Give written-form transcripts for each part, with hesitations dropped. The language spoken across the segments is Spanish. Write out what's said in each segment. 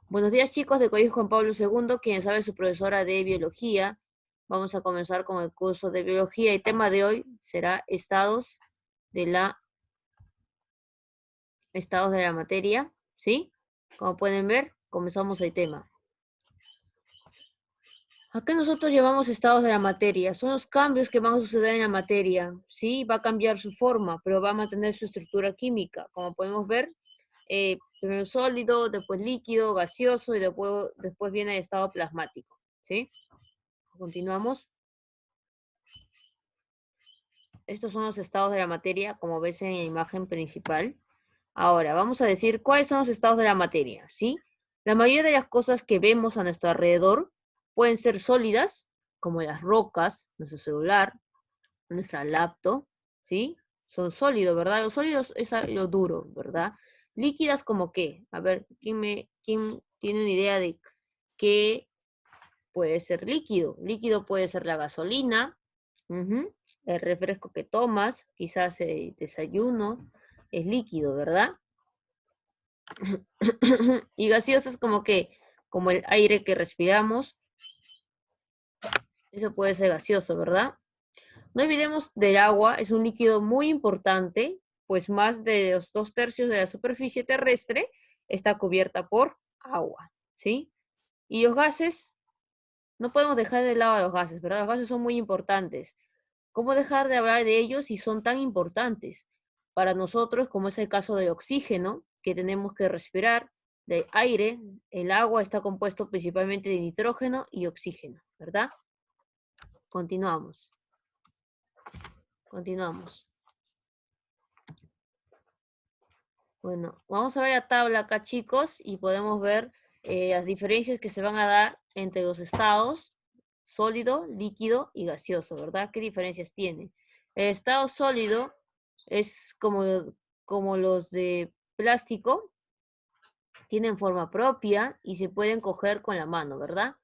Buenos días, chicos de Colegio Juan Pablo II, quien sabe su profesora de biología. Vamos a comenzar con el curso de biología y tema de hoy será de la, estados de la materia, ¿sí? Como pueden ver, comenzamos el tema. Acá nosotros llevamos estados de la materia, son los cambios que van a suceder en la materia, ¿sí? Va a cambiar su forma, pero va a mantener su estructura química. Como podemos ver, primero sólido, después líquido, gaseoso y después viene el estado plasmático, ¿sí? Continuamos. Estos son los estados de la materia, como ves en la imagen principal. Ahora, vamos a decir cuáles son los estados de la materia, ¿sí? La mayoría de las cosas que vemos a nuestro alrededor pueden ser sólidas, como las rocas, nuestro celular, nuestra laptop, ¿sí? Son sólidos, ¿verdad? Los sólidos es lo duro, ¿verdad? Líquidas como qué? A ver, ¿quién tiene una idea de qué puede ser líquido? Líquido puede ser la gasolina, el refresco que tomas, quizás el desayuno, es líquido, ¿verdad? Y gaseoso es como el aire que respiramos, eso puede ser gaseoso, ¿verdad? No olvidemos del agua, es un líquido muy importante, pues más de los 2/3 de la superficie terrestre está cubierta por agua, ¿sí? Y los gases, no podemos dejar de lado a los gases, ¿verdad? Los gases son muy importantes. ¿Cómo dejar de hablar de ellos si son tan importantes para nosotros, como es el caso del oxígeno, que tenemos que respirar, del aire? El agua está compuesto principalmente de nitrógeno y oxígeno, ¿verdad? Continuamos. Continuamos. Bueno, vamos a ver la tabla acá, chicos, y podemos ver las diferencias que se van a dar entre los estados sólido, líquido y gaseoso, ¿verdad? ¿Qué diferencias tiene? El estado sólido es como los de plástico, tienen forma propia y se pueden coger con la mano, ¿verdad?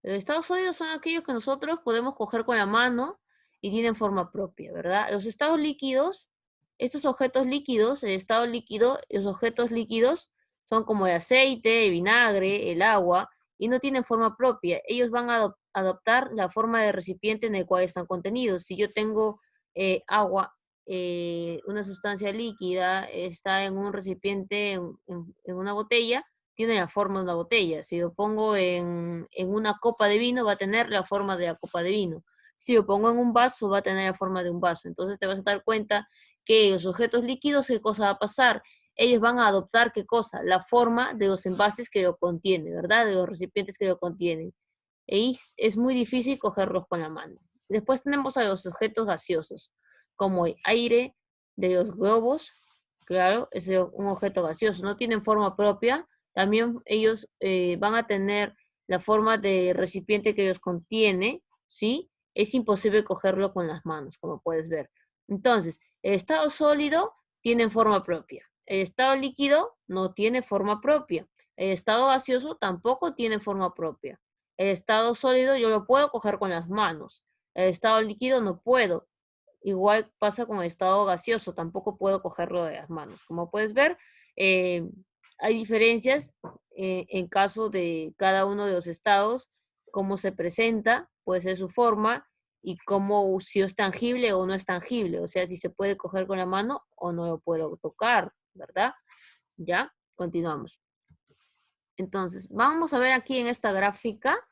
Los estados sólidos son aquellos que nosotros podemos coger con la mano y tienen forma propia, ¿verdad? Los estados líquidos, estos objetos líquidos, el estado líquido, los objetos líquidos son como el aceite, el vinagre, el agua, y no tienen forma propia. Ellos van a adoptar la forma de recipiente en el cual están contenidos. Si yo tengo agua, una sustancia líquida, está en un recipiente, en una botella, tiene la forma de una botella. Si lo pongo en una copa de vino, va a tener la forma de la copa de vino. Si lo pongo en un vaso, va a tener la forma de un vaso. Entonces te vas a dar cuenta que los objetos líquidos, ¿qué cosa va a pasar? Ellos van a adoptar, ¿qué cosa? La forma de los envases que lo contienen, ¿verdad? De los recipientes que lo contienen. Y es muy difícil cogerlos con la mano. Después tenemos a los objetos gaseosos, como el aire de los globos. Claro, es un objeto gaseoso. No tienen forma propia, también ellos van a tener la forma de recipiente que ellos contiene, ¿sí? Es imposible cogerlo con las manos, como puedes ver. Entonces, el estado sólido tiene forma propia. El estado líquido no tiene forma propia. El estado gaseoso tampoco tiene forma propia. El estado sólido yo lo puedo coger con las manos. El estado líquido no puedo. Igual pasa con el estado gaseoso, tampoco puedo cogerlo de las manos. Como puedes ver, eh, hay diferencias en caso de cada uno de los estados, cómo se presenta, puede ser su forma, y cómo si es tangible o no es tangible, o sea, si se puede coger con la mano o no lo puedo tocar, ¿verdad? Ya, continuamos. Entonces, vamos a ver aquí en esta gráfica,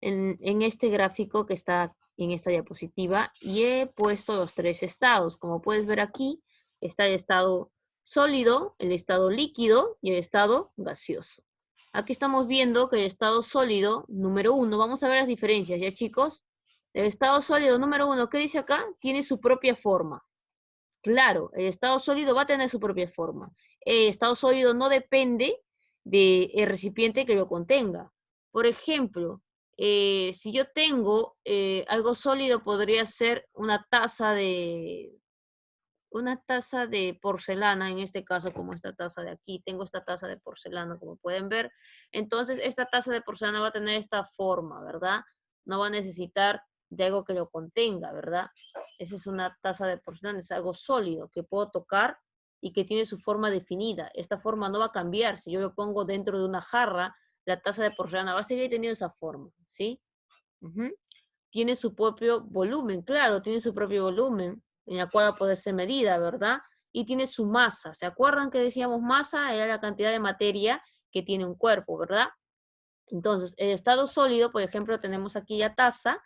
en este gráfico que está en esta diapositiva, y he puesto los tres estados. Como puedes ver aquí, está el estado sólido, el estado líquido y el estado gaseoso. Aquí estamos viendo que el estado sólido número 1, vamos a ver las diferencias, ¿ya, chicos? El estado sólido número 1, ¿qué dice acá? Tiene su propia forma. Claro, el estado sólido va a tener su propia forma. El estado sólido no depende del recipiente que lo contenga. Por ejemplo, si yo tengo algo sólido, podría ser una taza de porcelana, en este caso, como esta taza de aquí. Tengo esta taza de porcelana, como pueden ver. Entonces, esta taza de porcelana va a tener esta forma, ¿verdad? No va a necesitar de algo que lo contenga, ¿verdad? Esa es una taza de porcelana, es algo sólido que puedo tocar y que tiene su forma definida. Esta forma no va a cambiar. Si yo lo pongo dentro de una jarra, la taza de porcelana va a seguir teniendo esa forma, ¿sí? Tiene su propio volumen, claro, tiene su propio volumen, en la cual va a poder ser medida, ¿verdad? Y tiene su masa. ¿Se acuerdan que decíamos masa? Era la cantidad de materia que tiene un cuerpo, ¿verdad? Entonces, el estado sólido, por ejemplo, tenemos aquí la taza,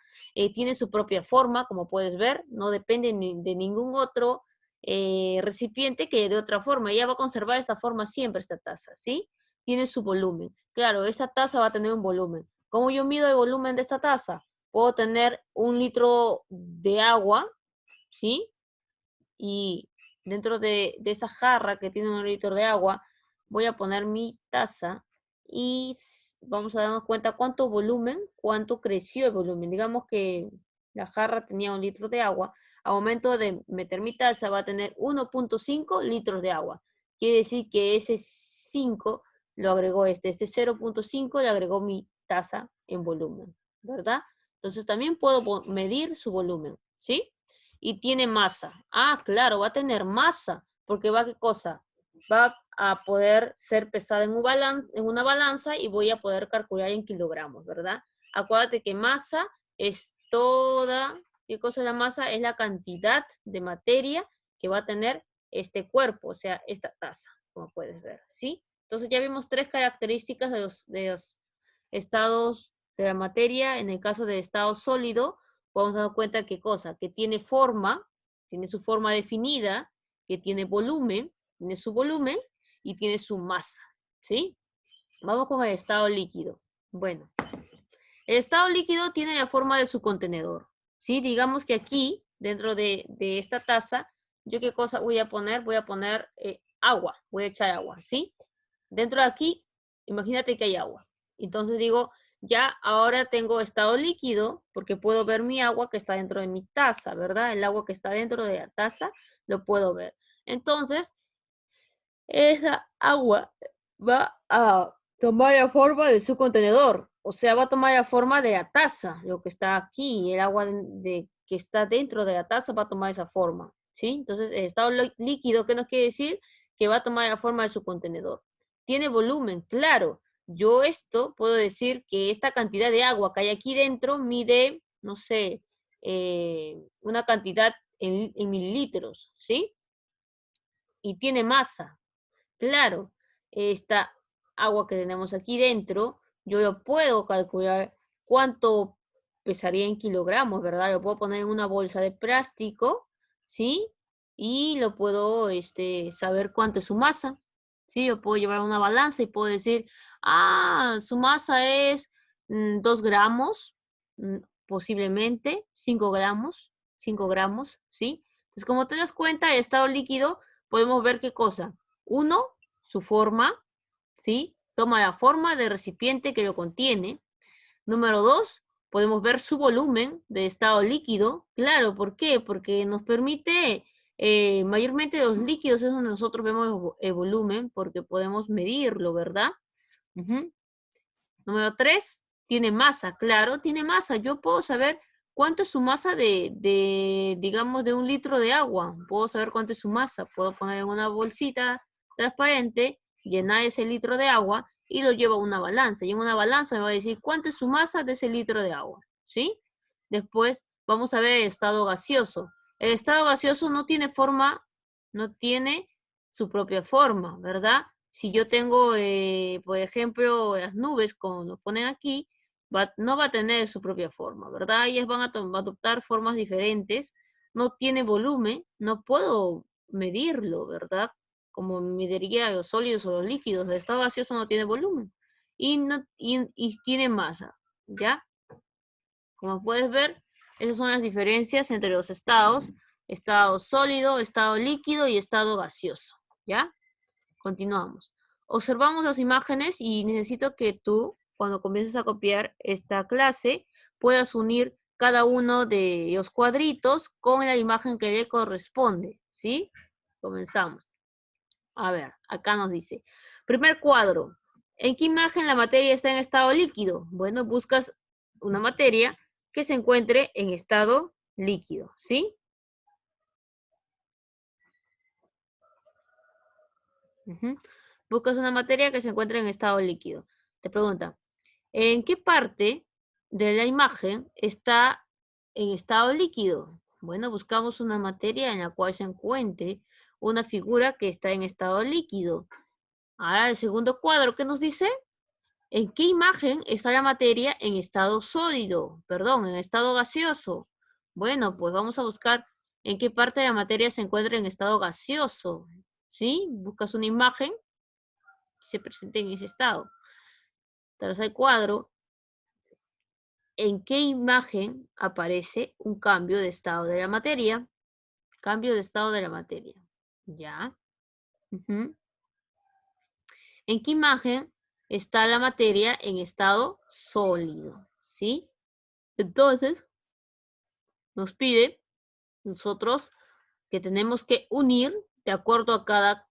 tiene su propia forma, como puedes ver, no depende de ningún otro recipiente que de otra forma. Ella va a conservar esta forma siempre, esta taza, ¿sí? Tiene su volumen. Claro, esta taza va a tener un volumen. ¿Cómo yo mido el volumen de esta taza? Puedo tener 1 litro de agua, ¿sí? Y dentro de esa jarra que tiene 1 litro de agua, voy a poner mi taza y vamos a darnos cuenta cuánto volumen, cuánto creció el volumen. Digamos que la jarra tenía 1 litro de agua. Al momento de meter mi taza va a tener 1.5 litros de agua. Quiere decir que ese 5 lo agregó este 0.5 le agregó mi taza en volumen, ¿verdad? Entonces también puedo medir su volumen, ¿sí? Y tiene masa. Ah, claro, va a tener masa, porque va, ¿qué cosa? Va a poder ser pesada en una balanza y voy a poder calcular en kilogramos, ¿verdad? Acuérdate que masa es toda, ¿qué cosa es la masa? Es la cantidad de materia que va a tener este cuerpo, o sea, esta taza, como puedes ver, ¿sí? Entonces ya vimos 3 características de los estados de la materia. En el caso de estado sólido, vamos a dar cuenta qué cosa, que tiene forma, tiene su forma definida, que tiene volumen, tiene su volumen y tiene su masa, ¿sí? Vamos con el estado líquido. Bueno, el estado líquido tiene la forma de su contenedor, ¿sí? Digamos que aquí, dentro de esta taza, ¿yo qué cosa voy a poner? Voy a poner agua, voy a echar agua, ¿sí? Dentro de aquí, imagínate que hay agua. Entonces digo, ya ahora tengo estado líquido porque puedo ver mi agua que está dentro de mi taza, ¿verdad? El agua que está dentro de la taza lo puedo ver. Entonces, esa agua va a tomar la forma de su contenedor. O sea, va a tomar la forma de la taza, lo que está aquí. El agua que está dentro de la taza va a tomar esa forma, ¿sí? Entonces, el estado líquido, ¿qué nos quiere decir? Que va a tomar la forma de su contenedor. Tiene volumen, claro. Yo esto puedo decir que esta cantidad de agua que hay aquí dentro mide, no sé, una cantidad en mililitros, ¿sí? Y tiene masa. Claro, esta agua que tenemos aquí dentro, yo lo puedo calcular cuánto pesaría en kilogramos, ¿verdad? Lo puedo poner en una bolsa de plástico, ¿sí? Y lo puedo saber cuánto es su masa, ¿sí? Yo puedo llevar una balanza y puedo decir, ah, su masa es 2 gramos, posiblemente 5 gramos, ¿sí? Entonces, como te das cuenta, el estado líquido, podemos ver qué cosa. 1, su forma, ¿sí? Toma la forma del recipiente que lo contiene. Número 2, podemos ver su volumen de estado líquido. Claro, ¿por qué? Porque nos permite, mayormente los líquidos es donde nosotros vemos el volumen, porque podemos medirlo, ¿verdad? Número 3, tiene masa, claro, tiene masa. Yo puedo saber cuánto es su masa digamos, de 1 litro de agua. Puedo saber cuánto es su masa. Puedo poner en una bolsita transparente, llenar ese litro de agua y lo llevo a una balanza. Y en una balanza me va a decir cuánto es su masa de ese litro de agua, ¿sí? Después vamos a ver el estado gaseoso. El estado gaseoso no tiene forma, no tiene su propia forma, ¿verdad? Si yo tengo, por ejemplo, las nubes, como nos ponen aquí, no va a tener su propia forma, ¿verdad? Ellas van a adoptar formas diferentes, no tiene volumen, no puedo medirlo, ¿verdad? Como mediría los sólidos o los líquidos, el estado gaseoso no tiene volumen y tiene masa, ¿ya? Como puedes ver, esas son las diferencias entre los estados, estado sólido, estado líquido y estado gaseoso, ¿ya? Continuamos. Observamos las imágenes y necesito que tú, cuando comiences a copiar esta clase, puedas unir cada uno de los cuadritos con la imagen que le corresponde, ¿sí? Comenzamos. A ver, acá nos dice, primer cuadro, ¿en qué imagen la materia está en estado líquido? Bueno, buscas una materia que se encuentre en estado líquido, ¿sí? Ujú. Buscas una materia que se encuentra en estado líquido. Te pregunta, ¿en qué parte de la imagen está en estado líquido? Bueno, buscamos una materia en la cual se encuentre una figura que está en estado líquido. Ahora el segundo cuadro, ¿qué nos dice? ¿En qué imagen está la materia en estado sólido? Perdón, en estado gaseoso. Bueno, pues vamos a buscar en qué parte de la materia se encuentra en estado gaseoso. ¿Sí? Buscas una imagen que se presente en ese estado. Tercer cuadro, ¿en qué imagen aparece un cambio de estado de la materia? Cambio de estado de la materia. ¿Ya? Ujú. ¿En qué imagen está la materia en estado sólido? ¿Sí? Entonces, nos pide nosotros que tenemos que unir de acuerdo a cada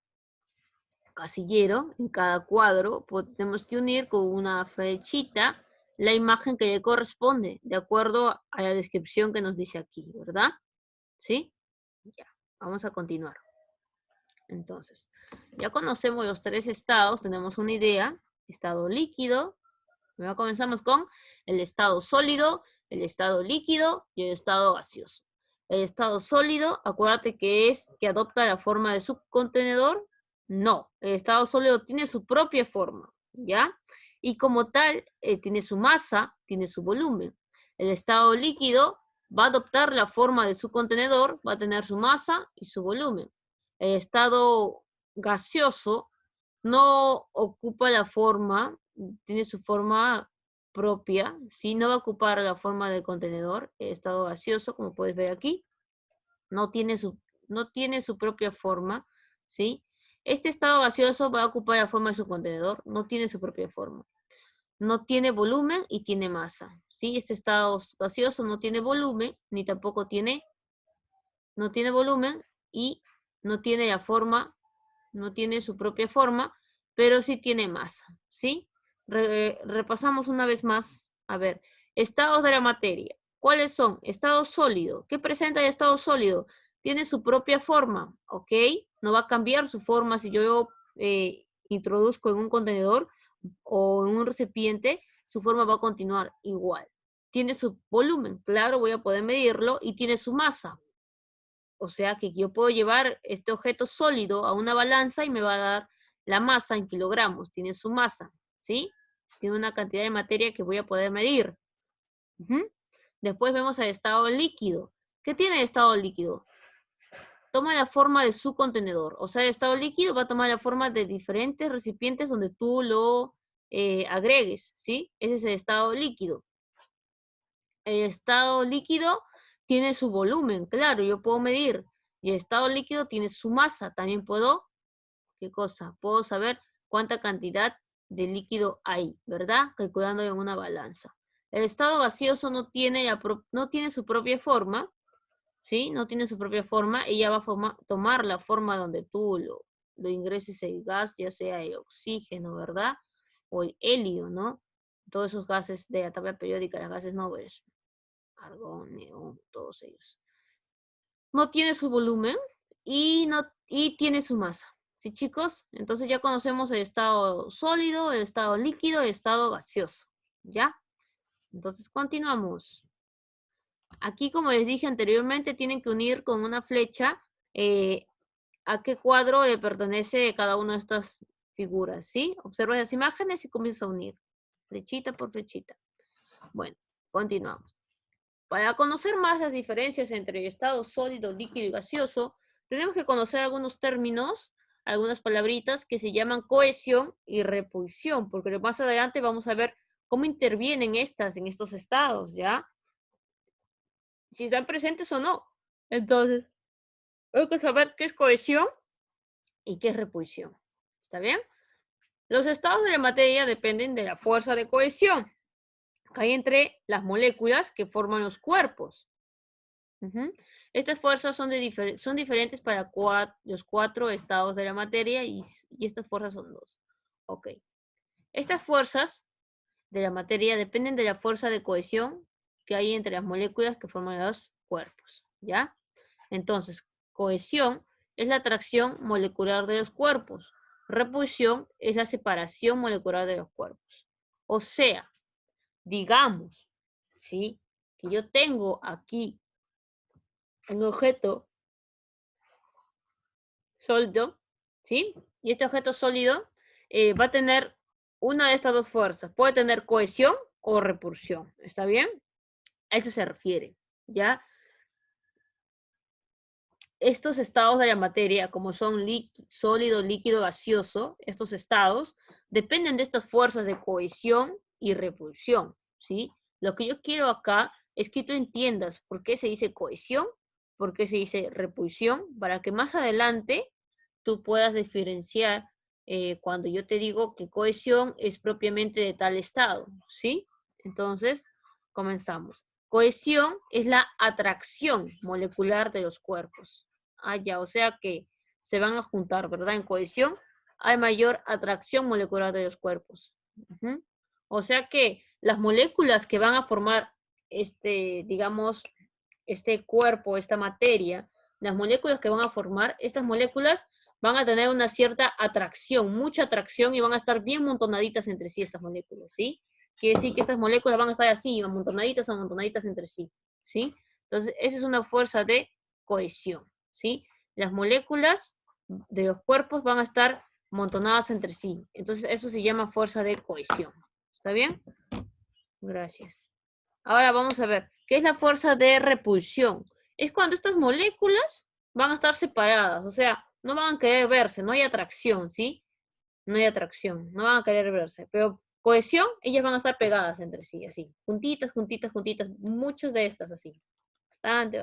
casillero, en cada cuadro, tenemos que unir con una flechita la imagen que le corresponde, de acuerdo a la descripción que nos dice aquí, ¿verdad? ¿Sí? Ya, vamos a continuar. Entonces, ya conocemos los tres estados, tenemos una idea, estado líquido. Primero comenzamos con el estado sólido, el estado líquido y el estado gaseoso. El estado sólido, acuérdate que es que adopta la forma de su contenedor. No, el estado sólido tiene su propia forma, ¿ya? Y como tal, tiene su masa, tiene su volumen. El estado líquido va a adoptar la forma de su contenedor, va a tener su masa y su volumen. El estado gaseoso no ocupa la forma, tiene su forma propia, ¿sí? No va a ocupar la forma del contenedor, estado gaseoso, como puedes ver aquí, no tiene su, no tiene su propia forma, ¿sí? Este estado gaseoso va a ocupar la forma de su contenedor, no tiene su propia forma. No tiene volumen y tiene masa, ¿sí? Este estado gaseoso no tiene volumen, ni tampoco tiene, no tiene volumen y no tiene la forma, no tiene su propia forma, pero sí tiene masa, ¿sí? Repasamos una vez más. A ver, estados de la materia. ¿Cuáles son? Estado sólido. ¿Qué presenta el estado sólido? Tiene su propia forma, ¿ok? No va a cambiar su forma si yo introduzco en un contenedor o en un recipiente, su forma va a continuar igual. Tiene su volumen, claro, voy a poder medirlo, y tiene su masa. O sea que yo puedo llevar este objeto sólido a una balanza y me va a dar la masa en kilogramos, tiene su masa, ¿sí? Tiene una cantidad de materia que voy a poder medir. Ujú. Después vemos el estado líquido. ¿Qué tiene el estado líquido? Toma la forma de su contenedor. O sea, el estado líquido va a tomar la forma de diferentes recipientes donde tú lo agregues, ¿sí? Ese es el estado líquido. El estado líquido tiene su volumen, claro, yo puedo medir. Y el estado líquido tiene su masa, también puedo, ¿qué cosa? Puedo saber cuánta cantidad de líquido hay, ¿verdad? Calculándolo en una balanza. El estado gaseoso no tiene, no tiene su propia forma, ¿sí? No tiene su propia forma, ella va a tomar la forma donde tú lo ingreses el gas, ya sea el oxígeno, ¿verdad? O el helio, ¿no? Todos esos gases de la tabla periódica, los gases nobles, argón, neón, todos ellos. No tiene su volumen y tiene su masa. ¿Sí, chicos? Entonces ya conocemos el estado sólido, el estado líquido y el estado gaseoso. ¿Ya? Entonces continuamos. Aquí, como les dije anteriormente, tienen que unir con una flecha eh, a qué cuadro le pertenece cada una de estas figuras, ¿sí? Observa las imágenes y comienza a unir, flechita por flechita. Bueno, continuamos. Para conocer más las diferencias entre estado sólido, líquido y gaseoso, tenemos que conocer algunos términos, algunas palabritas que se llaman cohesión y repulsión, porque más adelante vamos a ver cómo intervienen estas en estos estados, ¿ya? Si están presentes o no. Entonces, hay que saber qué es cohesión y qué es repulsión. ¿Está bien? Los estados de la materia dependen de la fuerza de cohesión que hay entre las moléculas que forman los cuerpos. Ujú. Estas fuerzas son diferentes para los cuatro estados de la materia y estas fuerzas son dos. Ok. Estas fuerzas de la materia dependen de la fuerza de cohesión que hay entre las moléculas que forman los cuerpos. ¿Ya? Entonces, cohesión es la atracción molecular de los cuerpos. Repulsión es la separación molecular de los cuerpos. O sea, digamos, ¿sí? Que yo tengo aquí un objeto sólido, ¿sí? Y este objeto sólido va a tener una de estas dos fuerzas. Puede tener cohesión o repulsión. ¿Está bien? A eso se refiere, ¿ya? Estos estados de la materia, como son sólido, líquido, gaseoso, estos estados dependen de estas fuerzas de cohesión y repulsión, ¿sí? Lo que yo quiero acá es que tú entiendas por qué se dice cohesión, por qué se dice repulsión, para que más adelante tú puedas diferenciar cuando yo te digo que cohesión es propiamente de tal estado, ¿sí? Entonces, comenzamos. Cohesión es la atracción molecular de los cuerpos. Ah, ya, o sea que se van a juntar, ¿verdad? En cohesión hay mayor atracción molecular de los cuerpos. Ujú. O sea que las moléculas que van a formar digamos, este cuerpo, esta materia, las moléculas que van a formar, estas moléculas van a tener una cierta atracción, mucha atracción y van a estar bien montonaditas entre sí estas moléculas, ¿sí? Quiere decir que estas moléculas van a estar así, amontonaditas entre sí, ¿sí? Entonces, esa es una fuerza de cohesión, ¿sí? Las moléculas de los cuerpos van a estar amontonadas entre sí. Entonces, eso se llama fuerza de cohesión. ¿Está bien? Gracias. Ahora vamos a ver, ¿qué es la fuerza de repulsión? Es cuando estas moléculas van a estar separadas, o sea, no van a querer verse, no hay atracción, ¿sí? No hay atracción, no van a querer verse, pero cohesión, ellas van a estar pegadas entre sí, así, juntitas, juntitas, juntitas, muchas de estas así, bastante.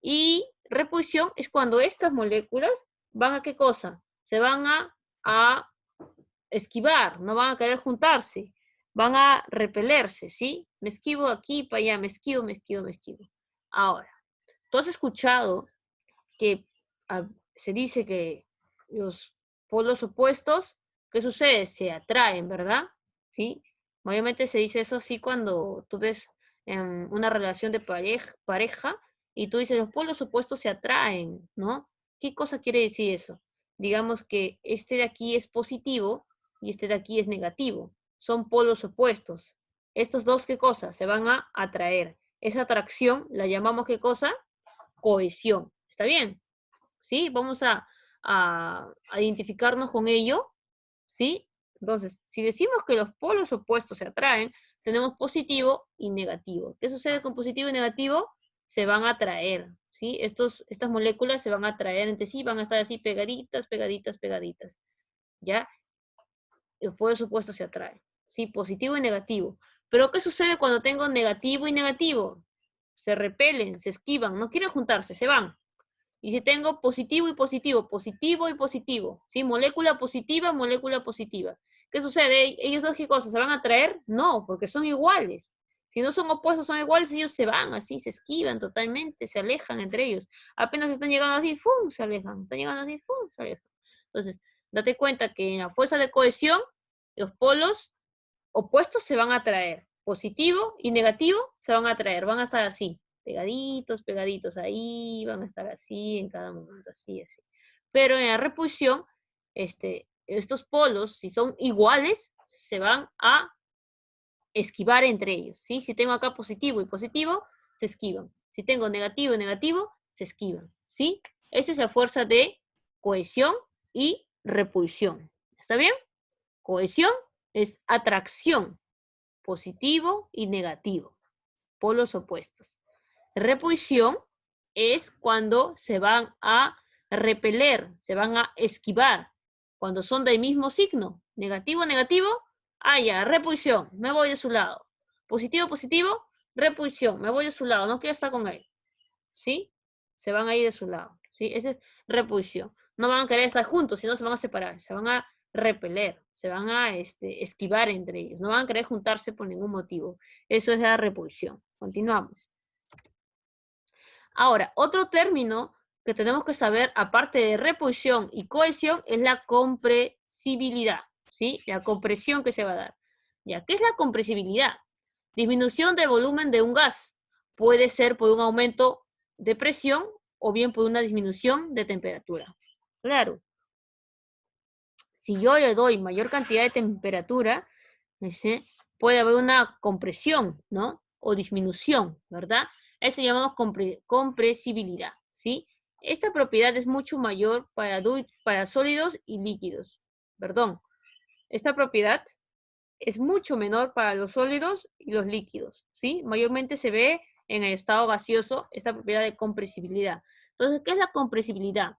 Y repulsión es cuando estas moléculas van a ¿qué cosa? Se van a esquivar, no van a querer juntarse, van a repelerse, ¿sí? Me esquivo aquí para allá, me esquivo. Ahora, tú has escuchado que se dice que los polos opuestos, ¿qué sucede? Se atraen, ¿verdad? ¿Sí? Obviamente se dice eso así cuando tú ves una relación de pareja y tú dices, los polos opuestos se atraen, ¿no? ¿Qué cosa quiere decir eso? Digamos que este de aquí es positivo y este de aquí es negativo. Son polos opuestos. Estos dos, ¿qué cosa? Se van a atraer. Esa atracción la llamamos ¿qué cosa? Cohesión. ¿Está bien? ¿Sí? Vamos a identificarnos con ello, ¿sí? Entonces, si decimos que los polos opuestos se atraen, tenemos positivo y negativo. ¿Qué sucede con positivo y negativo? Se van a atraer, ¿sí? Estas moléculas se van a atraer entre sí, van a estar así pegaditas, ¿ya? Los polos opuestos se atraen, ¿sí? Positivo y negativo. Pero ¿qué sucede cuando tengo negativo y negativo? Se repelen, se esquivan, no quieren juntarse, se van. Y si tengo positivo y positivo, ¿sí? Molécula positiva. ¿Qué sucede? ¿Ellos dos qué cosas? ¿Se van a atraer? No, porque son iguales. Si no son opuestos, son iguales, ellos se van así, se esquivan totalmente, se alejan entre ellos. Apenas están llegando así, ¡fum! Se alejan. Están llegando así, ¡fum! Se alejan. Entonces, date cuenta que en la fuerza de cohesión, los polos opuestos se van a atraer. Positivo y negativo se van a atraer, van a estar así, pegaditos, ahí, van a estar así en cada momento, así. Pero en la repulsión, estos polos, si son iguales, se van a esquivar entre ellos, ¿sí? Si tengo acá positivo y positivo, se esquivan. Si tengo negativo y negativo, se esquivan, ¿sí? Esa es la fuerza de cohesión y repulsión. ¿Está bien? Cohesión es atracción, positivo y negativo, polos opuestos. Repulsión es cuando se van a repeler, se van a esquivar, cuando son del mismo signo, negativo, negativo, ya, repulsión, me voy de su lado. Positivo, positivo, repulsión, me voy de su lado, no quiero estar con él. ¿Sí? Se van a ir de su lado. ¿Sí? Esa es repulsión. No van a querer estar juntos, sino se van a separar, se van a repeler, se van a esquivar entre ellos, no van a querer juntarse por ningún motivo. Eso es la repulsión. Continuamos. Ahora, otro término que tenemos que saber, aparte de repulsión y cohesión, es la compresibilidad, ¿sí? La compresión que se va a dar. ¿Ya? ¿Qué es la compresibilidad? Disminución del volumen de un gas. Puede ser por un aumento de presión o bien por una disminución de temperatura. Claro. Si yo le doy mayor cantidad de temperatura, puede haber una compresión, ¿no? O disminución, ¿verdad? Eso llamamos compresibilidad, ¿sí? Esta propiedad es mucho mayor para sólidos y líquidos. Perdón, esta propiedad es mucho menor para los sólidos y los líquidos, ¿sí? Mayormente se ve en el estado gaseoso esta propiedad de compresibilidad. Entonces, ¿qué es la compresibilidad?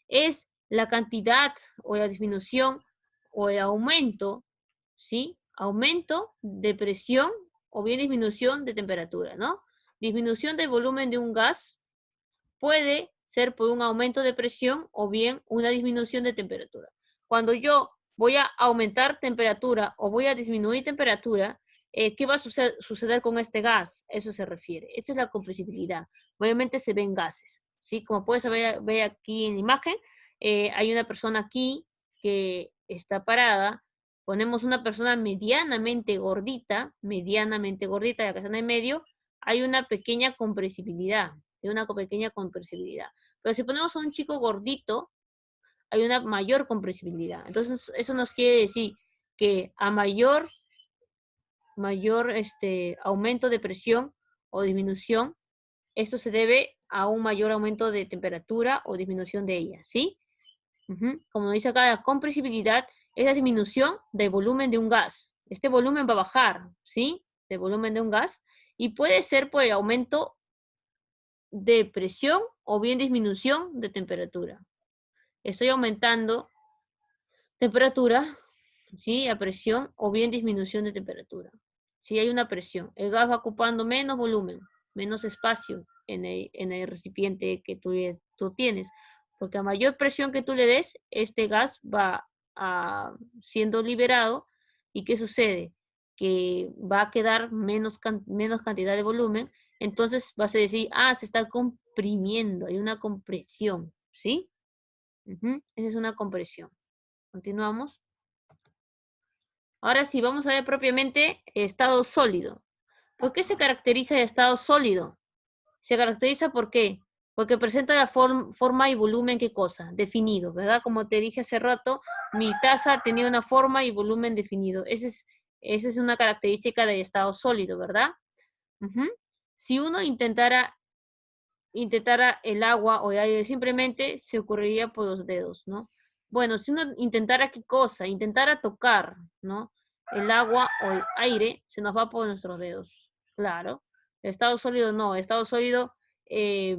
Es la cantidad o la disminución o el aumento, ¿sí? Aumento de presión o bien disminución de temperatura, ¿no? Disminución del volumen de un gas puede ser por un aumento de presión o bien una disminución de temperatura. Cuando yo voy a aumentar temperatura o voy a disminuir temperatura, ¿qué va a suceder con este gas? Eso se refiere. Esa es la compresibilidad. Obviamente se ven gases, ¿sí? Como puedes ver aquí en la imagen, hay una persona aquí que está parada. Ponemos una persona medianamente gordita, la que está en el medio, hay una pequeña compresibilidad, de una pequeña compresibilidad. Pero si ponemos a un chico gordito, hay una mayor compresibilidad. Entonces, eso nos quiere decir que a mayor aumento de presión o disminución, esto se debe a un mayor aumento de temperatura o disminución de ella, ¿sí? Como dice acá, la compresibilidad es la disminución del volumen de un gas. Este volumen va a bajar, ¿sí? Del volumen de un gas. Y puede ser por el aumento de presión o bien disminución de temperatura. Estoy aumentando temperatura, ¿sí? A presión o bien disminución de temperatura. Si hay una presión, el gas va ocupando menos volumen, menos espacio en el recipiente que tú tienes. Porque a mayor presión que tú le des, este gas va siendo liberado. ¿Y qué sucede? Que va a quedar menos cantidad de volumen. Entonces vas a decir, se está comprimiendo, hay una compresión, ¿sí? Esa es una compresión. Continuamos. Ahora sí, vamos a ver propiamente estado sólido. ¿Por qué se caracteriza el estado sólido? Se caracteriza ¿por qué? Porque presenta la forma y volumen, ¿qué cosa? Definido, ¿verdad? Como te dije hace rato, mi taza tenía una forma y volumen definido. Esa es una característica del estado sólido, ¿verdad? Si uno intentara el agua o el aire, simplemente se ocurriría por los dedos, ¿no? Bueno, si uno intentara qué cosa, intentara tocar, ¿no? El agua o el aire, se nos va por nuestros dedos, claro. El estado sólido no, el estado sólido, eh,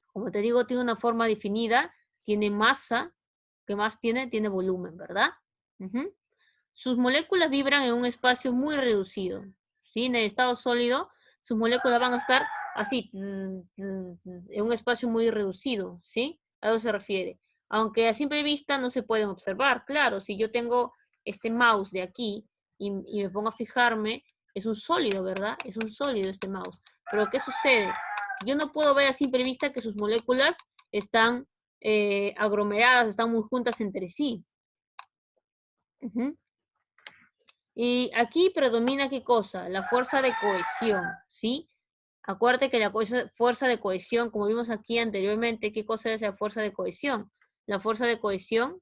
como te digo, tiene una forma definida, tiene masa, ¿qué más tiene? Tiene volumen, ¿verdad? Sus moléculas vibran en un espacio muy reducido, ¿sí? En el estado sólido, sus moléculas van a estar así, en un espacio muy reducido, ¿sí? A eso se refiere. Aunque a simple vista no se pueden observar. Claro, si yo tengo este mouse de aquí y me pongo a fijarme, es un sólido, ¿verdad? Es un sólido este mouse. Pero ¿qué sucede? Yo no puedo ver a simple vista que sus moléculas están aglomeradas, están muy juntas entre sí. Y aquí predomina ¿qué cosa? La fuerza de cohesión, ¿sí? Acuérdate que la fuerza de cohesión, como vimos aquí anteriormente, ¿qué cosa es la fuerza de cohesión? La fuerza de cohesión,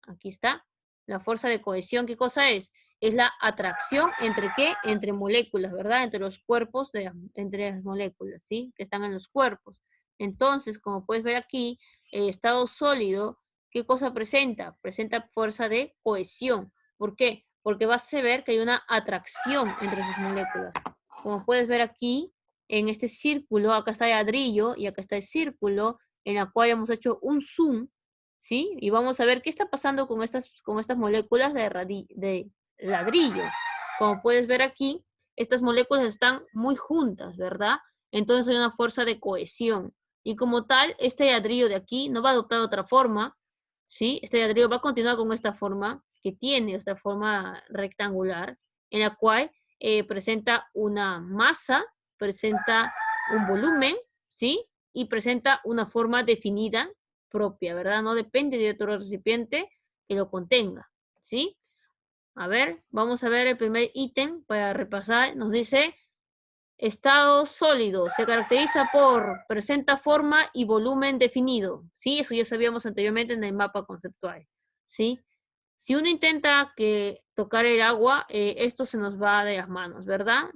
aquí está, la fuerza de cohesión, ¿qué cosa es? Es la atracción entre ¿qué? Entre moléculas, ¿verdad? Entre los cuerpos, entre las moléculas, ¿sí? Que están en los cuerpos. Entonces, como puedes ver aquí, el estado sólido, ¿qué cosa presenta? Presenta fuerza de cohesión. ¿Por qué? Porque vas a ver que hay una atracción entre sus moléculas. Como puedes ver aquí, en este círculo, acá está el ladrillo y acá está el círculo, en la cual hemos hecho un zoom, ¿sí? Y vamos a ver qué está pasando con estas moléculas de ladrillo. Como puedes ver aquí, estas moléculas están muy juntas, ¿verdad? Entonces hay una fuerza de cohesión. Y como tal, este ladrillo de aquí no va a adoptar otra forma, ¿sí? Este ladrillo va a continuar con esta forma que tiene, esta forma rectangular, en la cual presenta una masa, presenta un volumen, ¿sí? Y presenta una forma definida propia, ¿verdad? No depende de otro recipiente que lo contenga, ¿sí? A ver, vamos a ver el primer ítem para repasar. Nos dice, estado sólido, se caracteriza por, presenta forma y volumen definido, ¿sí? Eso ya sabíamos anteriormente en el mapa conceptual, ¿sí? Si uno intenta tocar el agua, esto se nos va de las manos, ¿verdad?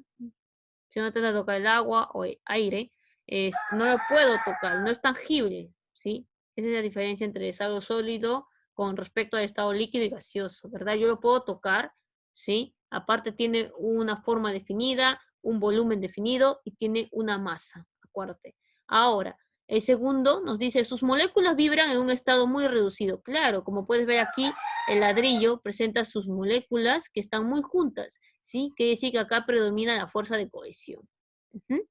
Si uno intenta tocar el agua o el aire, no lo puedo tocar, no es tangible, ¿sí? Esa es la diferencia entre estado sólido con respecto al estado líquido y gaseoso, ¿verdad? Yo lo puedo tocar, ¿sí? Aparte tiene una forma definida, un volumen definido y tiene una masa, acuérdate. Ahora, el segundo nos dice, sus moléculas vibran en un estado muy reducido. Claro, como puedes ver aquí, el ladrillo presenta sus moléculas que están muy juntas, ¿sí? Quiere decir que acá predomina la fuerza de cohesión. Ujú.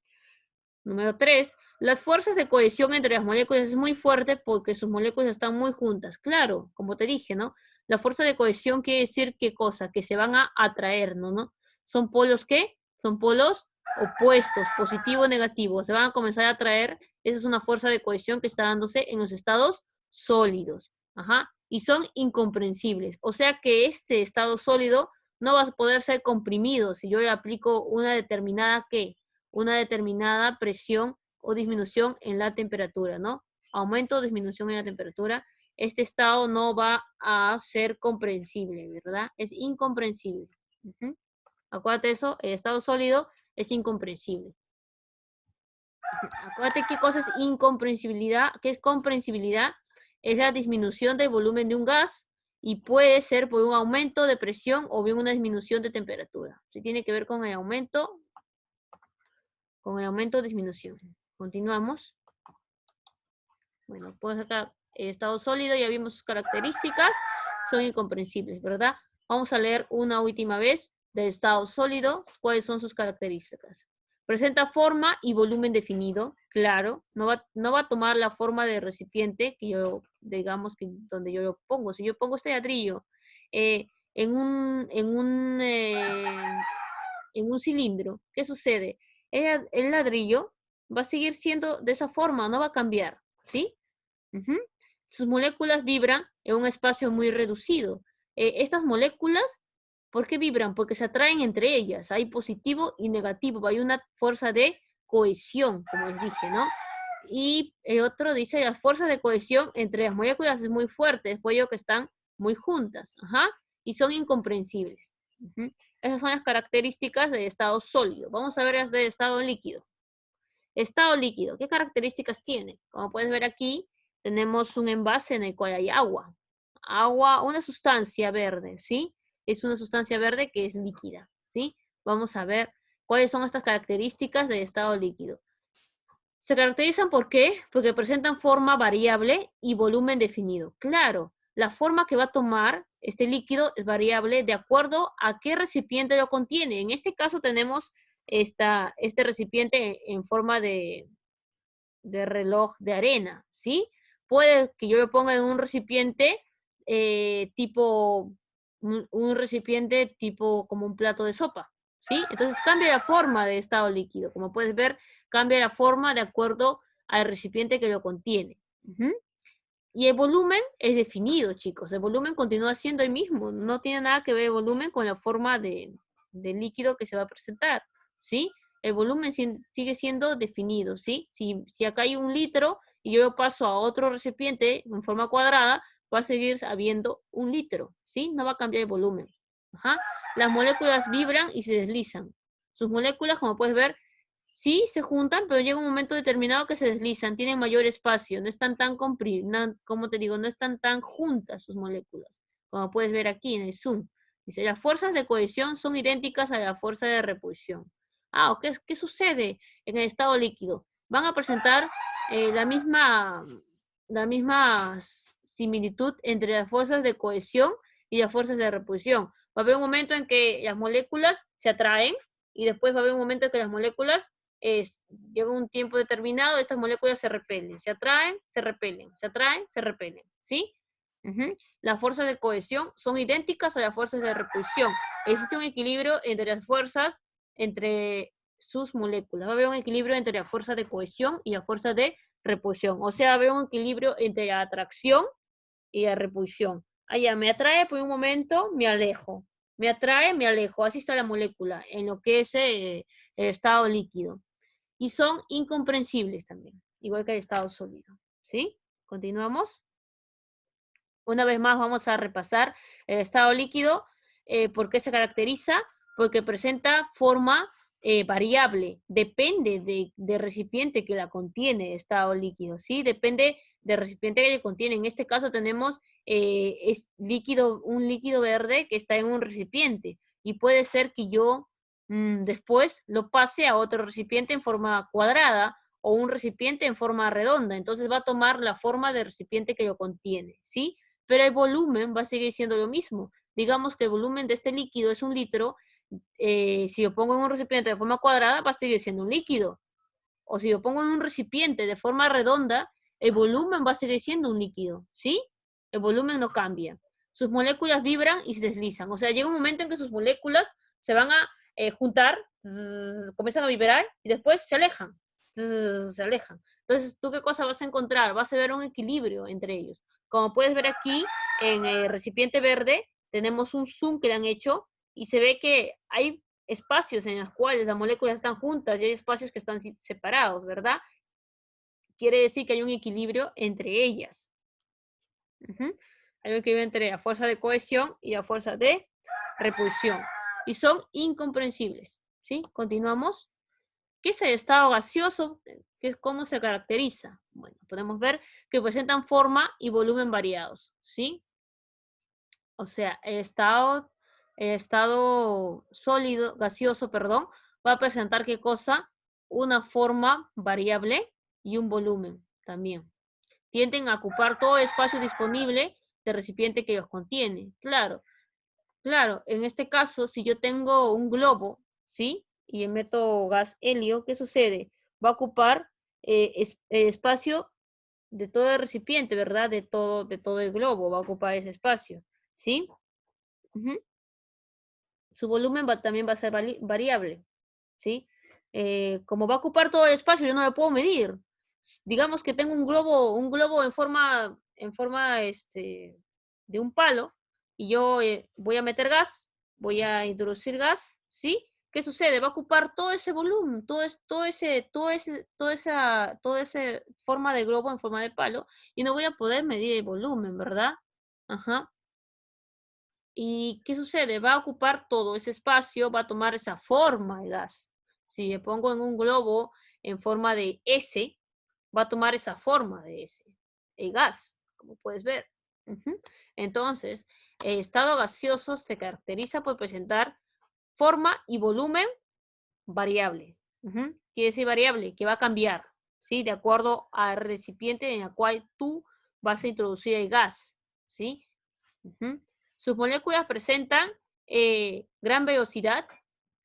Número 3, las fuerzas de cohesión entre las moléculas es muy fuerte porque sus moléculas están muy juntas. Claro, como te dije, ¿no? La fuerza de cohesión quiere decir qué cosa, que se van a atraer, ¿no? ¿Son polos qué? Son polos opuestos, positivo o negativo. Se van a comenzar a atraer. Esa es una fuerza de cohesión que está dándose en los estados sólidos. Ajá. Y son incomprensibles. O sea que este estado sólido no va a poder ser comprimido si yo le aplico una determinada ¿qué? Una determinada presión o disminución en la temperatura, ¿no? Aumento o disminución en la temperatura. Este estado no va a ser comprensible, ¿verdad? Es incomprensible. Ujú. Acuérdate eso, el estado sólido es incomprensible. Acuérdate qué cosa es incomprensibilidad, qué es comprensibilidad. Es la disminución del volumen de un gas y puede ser por un aumento de presión o bien una disminución de temperatura. Si tiene que ver con el aumento o disminución. Continuamos. Bueno, pues acá el estado sólido, ya vimos sus características, son incomprensibles, ¿verdad? Vamos a leer una última vez del estado sólido, cuáles son sus características. Presenta forma y volumen definido, claro, no va a tomar la forma de recipiente que yo, digamos, que donde yo lo pongo. Si yo pongo este ladrillo en un cilindro, ¿qué sucede? El ladrillo va a seguir siendo de esa forma, no va a cambiar, ¿sí? Ujú. Sus moléculas vibran en un espacio muy reducido. Estas moléculas, ¿por qué vibran? Porque se atraen entre ellas. Hay positivo y negativo. Hay una fuerza de cohesión, como les dije, ¿no? Y el otro dice, las fuerzas de cohesión entre las moléculas es muy fuerte, es por ello que están muy juntas. Ajá. Y son incomprensibles. Ujú. Esas son las características del estado sólido. Vamos a ver las del estado líquido. Estado líquido, ¿qué características tiene? Como puedes ver aquí, tenemos un envase en el cual hay agua. Agua, una sustancia verde, ¿sí? Es una sustancia verde que es líquida, ¿sí? Vamos a ver cuáles son estas características del estado líquido. Se caracterizan ¿por qué? Porque presentan forma variable y volumen definido. Claro, la forma que va a tomar este líquido es variable de acuerdo a qué recipiente lo contiene. En este caso tenemos este recipiente en forma de reloj de arena, ¿sí? Puede que yo lo ponga en un recipiente un recipiente tipo como un plato de sopa, ¿sí? Entonces cambia la forma de estado líquido. Como puedes ver, cambia la forma de acuerdo al recipiente que lo contiene. Ujú. Y el volumen es definido, chicos. El volumen continúa siendo el mismo. No tiene nada que ver el volumen con la forma de líquido que se va a presentar, ¿sí? El volumen sigue siendo definido, ¿sí? Si acá hay 1 litro y yo lo paso a otro recipiente en forma cuadrada, va a seguir habiendo 1 litro, ¿sí? No va a cambiar el volumen. Ajá. Las moléculas vibran y se deslizan. Sus moléculas, como puedes ver, sí se juntan, pero llega un momento determinado que se deslizan, tienen mayor espacio, no están tan como te digo, no están tan juntas sus moléculas, como puedes ver aquí en el zoom. Dice, las fuerzas de cohesión son idénticas a la fuerza de repulsión. ¿Qué sucede en el estado líquido? Van a presentar la misma similitud entre las fuerzas de cohesión y las fuerzas de repulsión. Va a haber un momento en que las moléculas se atraen y después va a haber un momento en que las moléculas llega un tiempo determinado, estas moléculas se repelen, se atraen, se repelen, se atraen, se repelen, ¿sí? Ujú. Las fuerzas de cohesión son idénticas a las fuerzas de repulsión. Existe un equilibrio entre las fuerzas, entre sus moléculas. Va a haber un equilibrio entre la fuerza de cohesión y la fuerza de repulsión. O sea, va a haber un equilibrio entre la atracción y la repulsión. Allá me atrae por un momento, me alejo. Me atrae, me alejo. Así está la molécula en lo que es el estado líquido. Y son incomprensibles también, igual que el estado sólido. ¿Sí? Continuamos. Una vez más vamos a repasar el estado líquido. ¿Por qué se caracteriza? Porque presenta forma variable. Depende del recipiente que la contiene, estado líquido, ¿sí? Depende del recipiente que le contiene. En este caso tenemos un líquido verde que está en un recipiente. Y puede ser que yo después lo pase a otro recipiente en forma cuadrada o un recipiente en forma redonda. Entonces va a tomar la forma del recipiente que lo contiene, ¿sí? Pero el volumen va a seguir siendo lo mismo. Digamos que el volumen de este líquido es 1 litro, si lo pongo en un recipiente de forma cuadrada, va a seguir siendo un líquido. O si lo pongo en un recipiente de forma redonda, el volumen va a seguir siendo un líquido, ¿sí? El volumen no cambia. Sus moléculas vibran y se deslizan. O sea, llega un momento en que sus moléculas se van a juntar, comienzan a vibrar y después se alejan, se alejan. Entonces, ¿tú qué cosa vas a encontrar? Vas a ver un equilibrio entre ellos. Como puedes ver aquí, en el recipiente verde, tenemos un zoom que le han hecho y se ve que hay espacios en los cuales las moléculas están juntas y hay espacios que están separados, ¿verdad? Quiere decir que hay un equilibrio entre ellas. Hay un equilibrio entre la fuerza de cohesión y la fuerza de repulsión. Y son incomprensibles, ¿sí? Continuamos. ¿Qué es el estado gaseoso? ¿Cómo se caracteriza? Bueno, podemos ver que presentan forma y volumen variados, ¿sí? O sea, el estado sólido, gaseoso, perdón, va a presentar ¿qué cosa? Una forma variable y un volumen también. Tienden a ocupar todo el espacio disponible del recipiente que los contiene. Claro, claro, en este caso, si yo tengo un globo, ¿sí? Y meto gas helio, ¿qué sucede? Va a ocupar el espacio de todo el recipiente, ¿verdad? De todo el globo va a ocupar ese espacio, ¿sí? Ujú. Su volumen también va a ser variable, ¿sí? Como va a ocupar todo el espacio, yo no lo puedo medir. Digamos que tengo un globo en forma de un palo y yo voy a meter gas, voy a introducir gas, ¿sí? ¿Qué sucede? Va a ocupar todo ese volumen, toda esa forma de globo en forma de palo y no voy a poder medir el volumen, ¿verdad? Ajá. ¿Y qué sucede? Va a ocupar todo ese espacio, va a tomar esa forma de gas. Si le pongo en un globo en forma de S, va a tomar esa forma de S, el gas, como puedes ver. Entonces, el estado gaseoso se caracteriza por presentar forma y volumen variable. Quiere decir variable, que va a cambiar, ¿sí? De acuerdo al recipiente en el cual tú vas a introducir el gas, ¿sí? Sus moléculas presentan gran velocidad,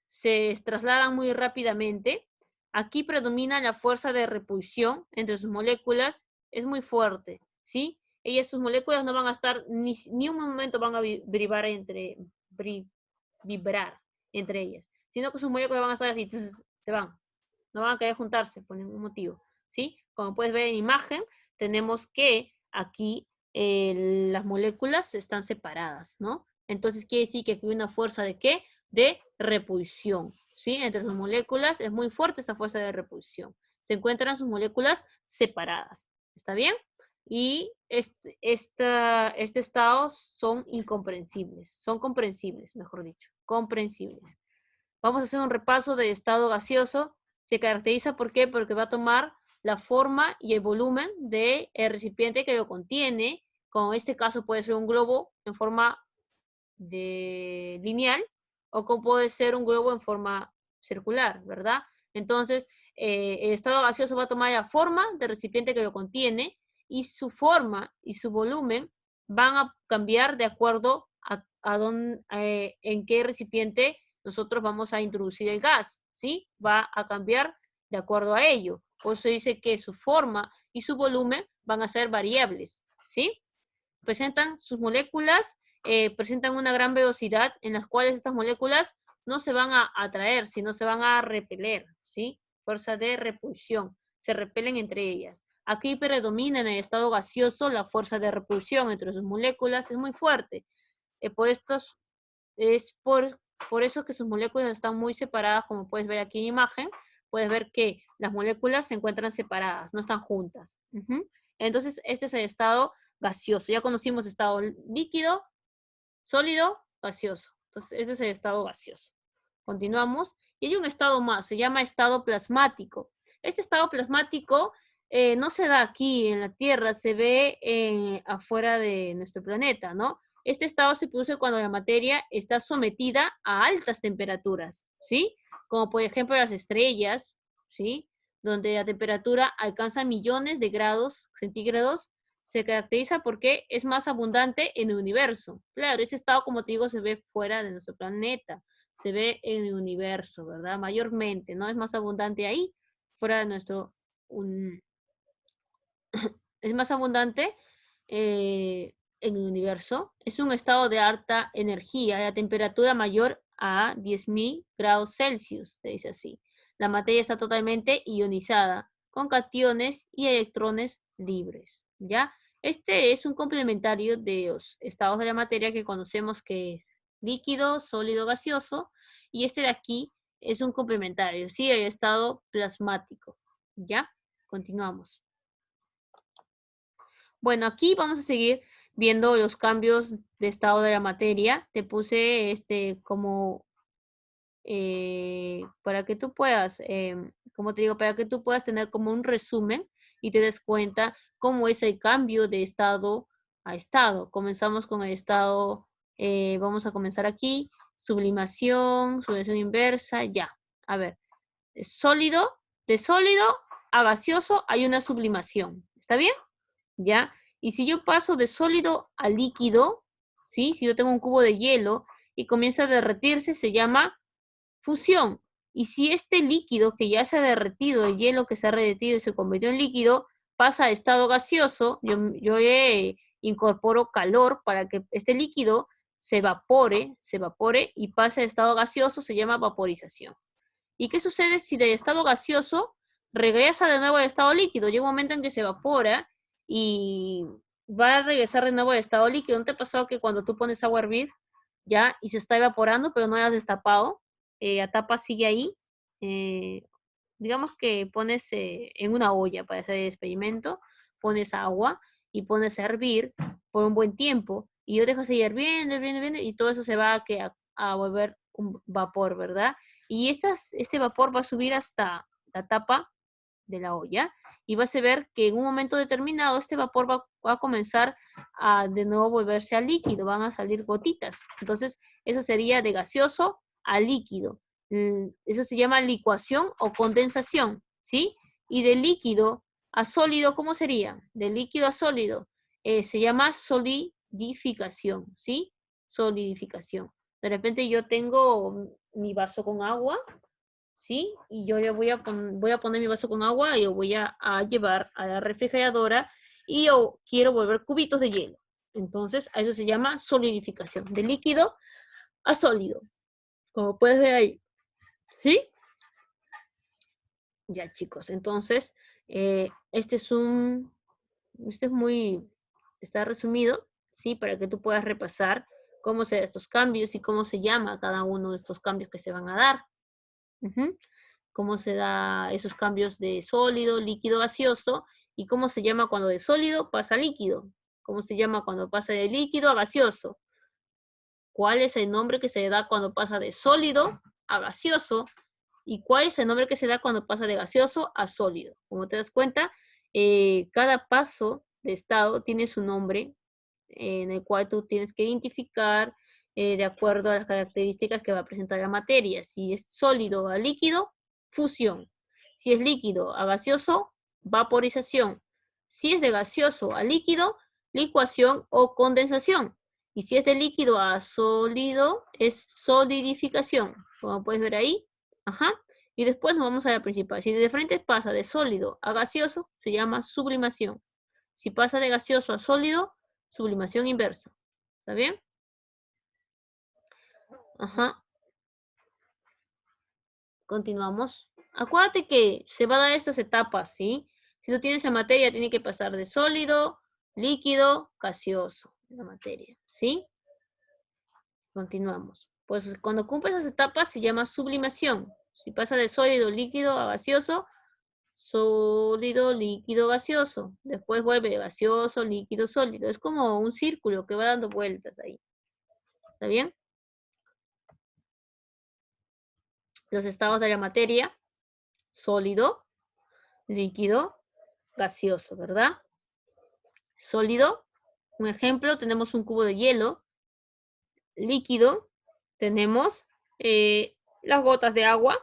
se trasladan muy rápidamente. Aquí predomina la fuerza de repulsión entre sus moléculas, es muy fuerte, ¿sí? Sus moléculas no van a estar, ni un momento van a vibrar entre ellas, sino que sus moléculas van a estar así, se van, no van a querer juntarse por ningún motivo, ¿sí? Como puedes ver en imagen, tenemos que aquí las moléculas están separadas, ¿no? Entonces quiere decir que aquí hay una fuerza ¿de qué? De repulsión, ¿sí? Entre sus moléculas es muy fuerte esa fuerza de repulsión. Se encuentran sus moléculas separadas, ¿está bien? Y este estado son incomprensibles, son comprensibles, mejor dicho, comprensibles. Vamos a hacer un repaso de estado gaseoso. Se caracteriza ¿por qué? Porque va a tomar la forma y el volumen del recipiente que lo contiene. Como en este caso puede ser un globo en forma de lineal o como puede ser un globo en forma circular, ¿verdad? Entonces, el estado gaseoso va a tomar la forma del recipiente que lo contiene y su forma y su volumen van a cambiar de acuerdo en qué recipiente nosotros vamos a introducir el gas, ¿sí? Va a cambiar de acuerdo a ello. Por eso dice que su forma y su volumen van a ser variables, ¿sí? Presentan sus moléculas, presentan una gran velocidad en las cuales estas moléculas no se van a atraer, sino se van a repeler, ¿sí? Fuerza de repulsión, se repelen entre ellas. Aquí predomina en el estado gaseoso la fuerza de repulsión entre sus moléculas, es muy fuerte. Es por eso que sus moléculas están muy separadas, como puedes ver aquí en imagen, puedes ver que las moléculas se encuentran separadas, no están juntas. Entonces, este es el estado gaseoso. Ya conocimos estado líquido, sólido, gaseoso. Entonces, ese es el estado gaseoso. Continuamos. Y hay un estado más, se llama estado plasmático. Este estado plasmático no se da aquí en la Tierra, se ve afuera de nuestro planeta, ¿no? Este estado se produce cuando la materia está sometida a altas temperaturas, ¿sí? Como por ejemplo las estrellas, ¿sí? Donde la temperatura alcanza millones de grados centígrados, se caracteriza porque es más abundante en el universo. Claro, ese estado, como te digo, se ve fuera de nuestro planeta, se ve en el universo, ¿verdad? Mayormente, ¿no? Es más abundante ahí, fuera de nuestro... es más abundante en el universo. Es un estado de alta energía, la temperatura mayor a 10.000 grados Celsius, se dice así. La materia está totalmente ionizada, con cationes y electrones libres, ¿ya? Este es un complementario de los estados de la materia que conocemos que es líquido, sólido, gaseoso, y este de aquí es un complementario, ¿sí? El estado plasmático, ¿ya? Continuamos. Bueno, aquí vamos a seguir viendo los cambios de estado de la materia. Te puse como para que tú puedas, como te digo, para que tú puedas tener como un resumen y te des cuenta cómo es el cambio de estado a estado. Comenzamos con el estado, vamos a comenzar aquí, sublimación inversa, ya. A ver, sólido, de sólido a gaseoso hay una sublimación. ¿Está bien? ¿Ya? Y si yo paso de sólido a líquido, ¿sí? Si yo tengo un cubo de hielo y comienza a derretirse, se llama fusión. Y si este líquido que ya se ha derretido, el hielo que se ha derretido y se convirtió en líquido, pasa a estado gaseoso, yo incorporo calor para que este líquido se evapore y pase a estado gaseoso, se llama vaporización. ¿Y qué sucede si del estado gaseoso regresa de nuevo al estado líquido? Llega un momento en que se evapora y va a regresar de nuevo al estado líquido. ¿No te ha pasado que cuando tú pones agua a hervir, ya, y se está evaporando, pero no la has destapado, la tapa sigue ahí? eh, digamos que pones en una olla para hacer el experimento, pones agua y pones a hervir por un buen tiempo y lo dejas ahí hirviendo, hirviendo, hirviendo y todo eso se va a volver un vapor, ¿verdad? Y este vapor va a subir hasta la tapa de la olla y vas a ver que en un momento determinado este vapor va a comenzar a de nuevo volverse a líquido, van a salir gotitas. Entonces, eso sería de gaseoso a líquido. Eso se llama licuación o condensación, ¿sí? Y de líquido a sólido, ¿cómo sería? De líquido a sólido, se llama solidificación, ¿sí? Solidificación. De repente yo tengo mi vaso con agua, ¿sí? Y yo le voy a poner mi vaso con agua y lo voy a llevar a la refrigeradora y yo quiero volver cubitos de hielo. Entonces, a eso se llama solidificación, de líquido a sólido, como puedes ver ahí, ¿sí? Ya, chicos, entonces, este es muy, está resumido, ¿sí? Para que tú puedas repasar cómo se dan estos cambios y cómo se llama cada uno de estos cambios que se van a dar. Ujú. Cómo se da esos cambios de sólido, líquido, gaseoso, y cómo se llama cuando de sólido pasa a líquido, cómo se llama cuando pasa de líquido a gaseoso, cuál es el nombre que se le da cuando pasa de sólido a gaseoso, y cuál es el nombre que se da cuando pasa de gaseoso a sólido. Como te das cuenta, cada paso de estado tiene su nombre, en el cual tú tienes que identificar de acuerdo a las características que va a presentar la materia. Si es sólido a líquido, fusión. Si es líquido a gaseoso, vaporización. Si es de gaseoso a líquido, licuación o condensación. Y si es de líquido a sólido, es solidificación. Como puedes ver ahí. Ajá. Y después nos vamos a la principal. Si de frente pasa de sólido a gaseoso, se llama sublimación. Si pasa de gaseoso a sólido, sublimación inversa. ¿Está bien? Ajá. Continuamos. Acuérdate que se va a dar estas etapas, ¿sí? Si tú tienes la materia, tiene que pasar de sólido, líquido, gaseoso, la materia, ¿sí? Continuamos. Pues cuando cumple esas etapas se llama sublimación. Si pasa de sólido, líquido a gaseoso, sólido, líquido, gaseoso. Después vuelve gaseoso, líquido, sólido. Es como un círculo que va dando vueltas ahí. ¿Está bien? Los estados de la materia, sólido, líquido, gaseoso, ¿verdad? Sólido, un ejemplo, tenemos un cubo de hielo. Líquido, tenemos las gotas de agua.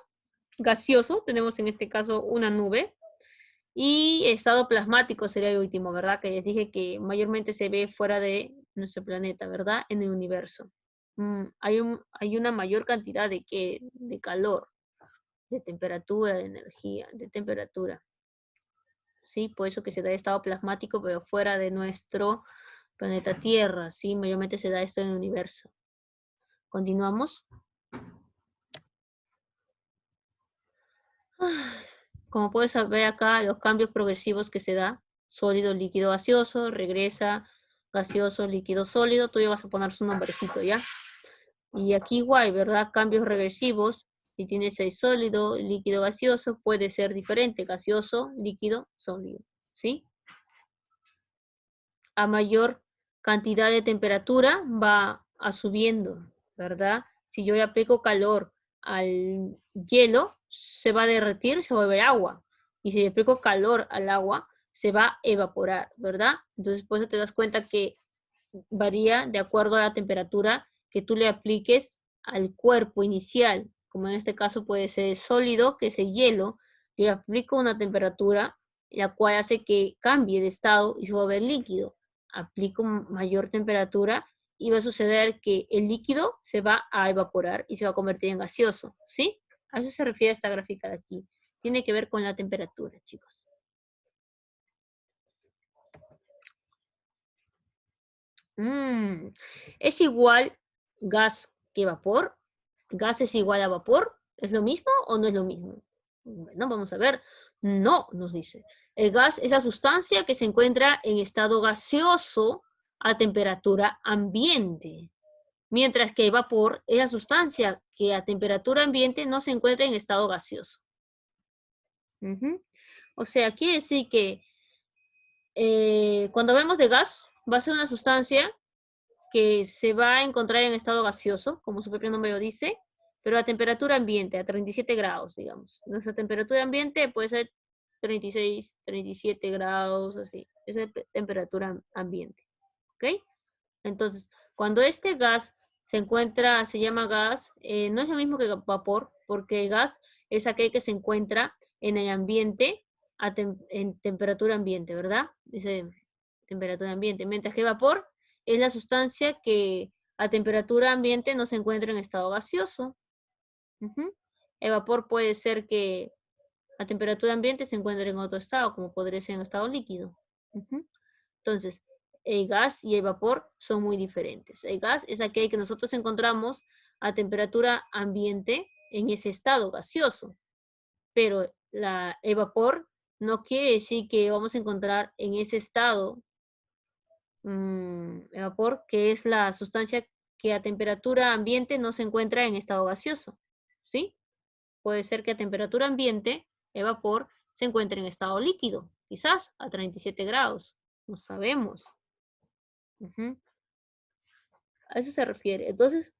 Gaseoso, tenemos en este caso una nube. Y estado plasmático sería el último, ¿verdad? Que les dije que mayormente se ve fuera de nuestro planeta, ¿verdad? En el universo. Hay una mayor cantidad de calor, de temperatura, de energía, de temperatura. ¿Sí? Por eso que se da estado plasmático, pero fuera de nuestro planeta Tierra, ¿sí? Mayormente se da esto en el universo. Continuamos. Como puedes ver acá, los cambios progresivos que se da, sólido, líquido, gaseoso, regresa, gaseoso, líquido, sólido, tú ya vas a poner su nombrecito, ¿ya? Y aquí igual, ¿verdad? Cambios regresivos, si tienes el sólido, líquido, gaseoso, puede ser diferente, gaseoso, líquido, sólido, ¿sí? A mayor cantidad de temperatura va a subiendo, ¿verdad? Si yo le aplico calor al hielo, se va a derretir, se va a volver agua. Y si le aplico calor al agua, se va a evaporar, ¿verdad? Entonces, por eso te das cuenta que varía de acuerdo a la temperatura que tú le apliques al cuerpo inicial. Como en este caso puede ser sólido, que es el hielo. Yo le aplico una temperatura, la cual hace que cambie de estado y se va a volver líquido. Aplico mayor temperatura y va a suceder que el líquido se va a evaporar y se va a convertir en gaseoso, ¿sí? A eso se refiere esta gráfica de aquí. Tiene que ver con la temperatura, chicos. ¿Es igual gas que vapor? ¿Gas es igual a vapor? ¿Es lo mismo o no es lo mismo? Bueno, vamos a ver. No, nos dice. El gas es la sustancia que se encuentra en estado gaseoso a temperatura ambiente, mientras que el vapor es la sustancia que a temperatura ambiente no se encuentra en estado gaseoso. O sea, quiere decir que cuando vemos de gas, va a ser una sustancia que se va a encontrar en estado gaseoso, como su propio nombre lo dice, pero a temperatura ambiente, a 37 grados, digamos. Nuestra temperatura ambiente puede ser 36, 37 grados, así. Esa es temperatura ambiente. ¿Ok? Entonces, cuando este gas se encuentra, se llama gas, no es lo mismo que vapor, porque el gas es aquel que se encuentra en el ambiente, en temperatura ambiente, ¿verdad? Dice temperatura ambiente. Mientras que vapor es la sustancia que a temperatura ambiente no se encuentra en estado gaseoso. El vapor puede ser que a temperatura ambiente se encuentre en otro estado, como podría ser en estado líquido. Entonces, el gas y el vapor son muy diferentes. El gas es aquel que nosotros encontramos a temperatura ambiente en ese estado gaseoso, pero el vapor no quiere decir que vamos a encontrar en ese estado el vapor, que es la sustancia que a temperatura ambiente no se encuentra en estado gaseoso, ¿sí? Puede ser que a temperatura ambiente el vapor se encuentre en estado líquido, quizás a 37 grados, no sabemos. A eso se refiere. Entonces,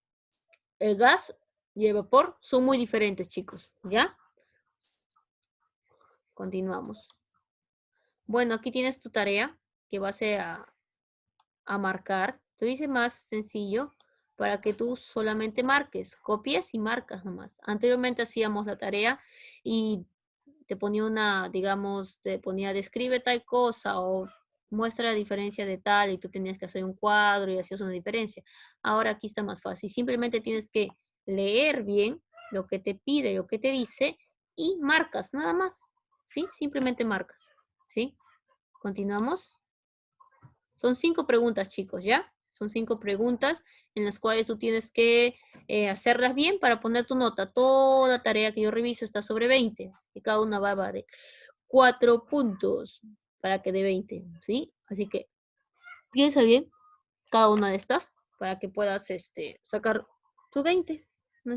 el gas y el vapor son muy diferentes, chicos, ¿ya? Continuamos. Bueno, aquí tienes tu tarea que vas a marcar. Te dice más sencillo para que tú solamente marques, copies y marcas nomás. Anteriormente hacíamos la tarea y te ponía una, digamos, te ponía describe tal cosa o muestra la diferencia de tal y tú tenías que hacer un cuadro y hacías una diferencia. Ahora aquí está más fácil. Simplemente tienes que leer bien lo que te pide, lo que te dice y marcas, nada más. ¿Sí? Simplemente marcas. ¿Sí? Continuamos. Son 5 preguntas, chicos, ¿ya? Son 5 preguntas en las cuales tú tienes que hacerlas bien para poner tu nota. Toda tarea que yo reviso está sobre 20. Y cada una va a valer 4 puntos para que dé 20, ¿sí? Así que piensa bien cada una de estas para que puedas sacar tu 20. No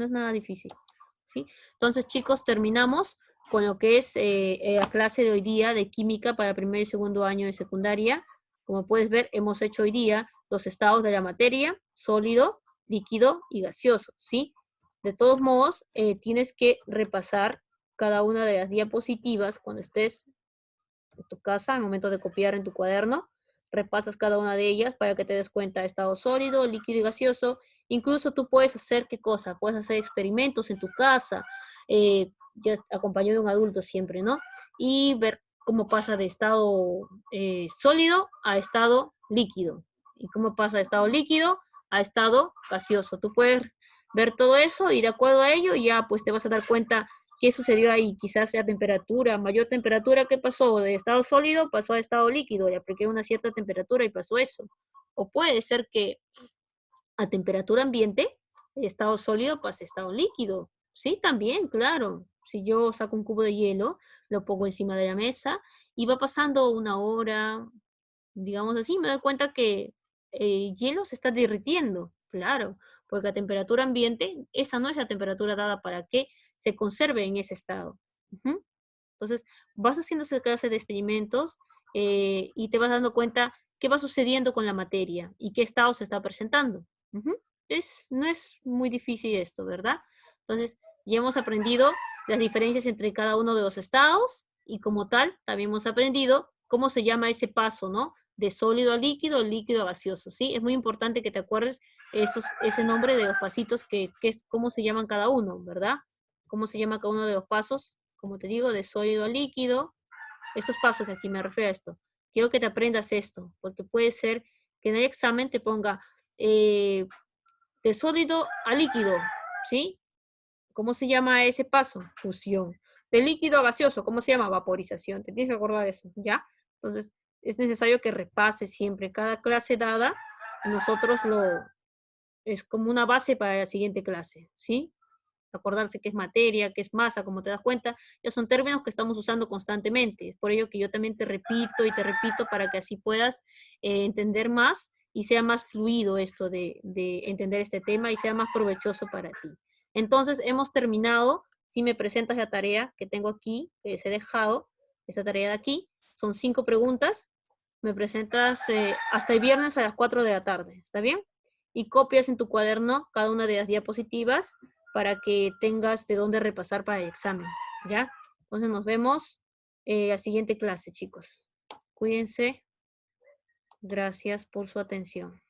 es nada difícil, ¿sí? Entonces, chicos, terminamos. con lo que es la clase de hoy día de química para primer y segundo año de secundaria. Como puedes ver, hemos hecho hoy día los estados de la materia, sólido, líquido y gaseoso, ¿sí? De todos modos, tienes que repasar cada una de las diapositivas cuando estés en tu casa, al momento de copiar en tu cuaderno, repasas cada una de ellas para que te des cuenta de estado sólido, líquido y gaseoso. Incluso tú puedes hacer qué cosa, puedes hacer experimentos en tu casa, ya acompañado de un adulto siempre, ¿no? Y ver cómo pasa de estado sólido a estado líquido y cómo pasa de estado líquido a estado gaseoso. Tú puedes ver todo eso y de acuerdo a ello ya pues te vas a dar cuenta qué sucedió ahí, quizás sea temperatura, mayor temperatura, ¿qué pasó? De estado sólido pasó a estado líquido, le apliqué una cierta temperatura y pasó eso. O puede ser que a temperatura ambiente, de estado sólido pase a estado líquido. Sí, también, claro. Si yo saco un cubo de hielo, lo pongo encima de la mesa y va pasando una hora, digamos así, me doy cuenta que el hielo se está derritiendo, claro, porque a temperatura ambiente, esa no es la temperatura dada para que se conserve en ese estado. Ujú. Entonces, vas haciendo esa clase de experimentos y te vas dando cuenta qué va sucediendo con la materia y qué estado se está presentando. Ujú. No es muy difícil esto, ¿verdad? Entonces, ya hemos aprendido las diferencias entre cada uno de los estados y como tal, también hemos aprendido cómo se llama ese paso, ¿no? De sólido a líquido, líquido a gaseoso, ¿sí? Es muy importante que te acuerdes ese nombre de los pasitos, que es cómo se llaman cada uno, ¿verdad? Cómo se llama cada uno de los pasos, como te digo, de sólido a líquido. Estos pasos de aquí me refiero a esto. Quiero que te aprendas esto, porque puede ser que en el examen te ponga eh, de sólido a líquido, ¿sí? ¿Cómo se llama ese paso? Fusión. De líquido a gaseoso, ¿cómo se llama? Vaporización. Te tienes que acordar eso, ¿ya? Entonces, es necesario que repases siempre cada clase dada. Nosotros es como una base para la siguiente clase, ¿sí? Acordarse qué es materia, qué es masa, como te das cuenta, ya son términos que estamos usando constantemente. Es por ello que yo también te repito y te repito para que así puedas entender más y sea más fluido esto de entender este tema y sea más provechoso para ti. Entonces, hemos terminado. Si me presentas la tarea que tengo aquí, que les he dejado, esta tarea de aquí, son 5 preguntas. Me presentas hasta el viernes a las 4 de la tarde, ¿está bien? Y copias en tu cuaderno cada una de las diapositivas para que tengas de dónde repasar para el examen, ¿ya? Entonces nos vemos la siguiente clase, chicos. Cuídense. Gracias por su atención.